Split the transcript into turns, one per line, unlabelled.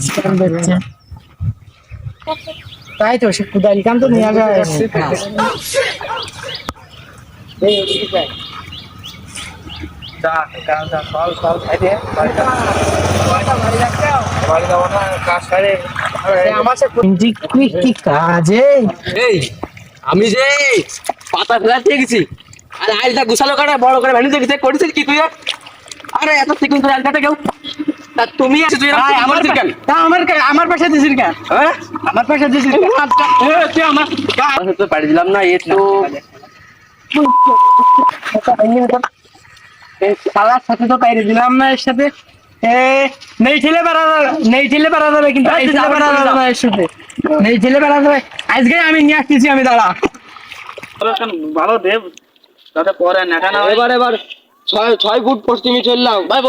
Scan দিচ্ছে। তাই তো সে কুদারি কাম তো নিয়ে যায়। এই ওদিকে যাই।
যা কাজ যা সল সল খাইতে বাড়ি যা। বাড়ি যাবো না কাজ সারে
আমার সে কি কাজে
এই আমি যে পাতা ফেলাতে গেছি আর আইলটা গুছালো কাটা বড় করে ভ্যানিতে গেছে করেছিস কি তুই? আরে এত সিকিউর করে আইলটা কেউ তা তুমি আছে তুই
আমার
কেন?
তা আমার পাশে দিছিস কেন?
হ্যাঁ
আমার পাশে দিছিস কেন?
তুই আমার তো পাড়ি দিলাম না এ তো
শালার সাথে তো পাইরে দিলাম না এর সাথে। নেই ঠেলে বেড়া যাবে কিন্তু এই ঠেলে বেড়া যাবে না এর সাথে। নেই ঠেলে বেড়া যাবে। আজকে আমি নিয়ে আসতেছি আমি দাঁড়া।
ভালো দেব তাতে পরে নেটা না
এবার 6 ফুট পশ্চিমে চললাম ভাই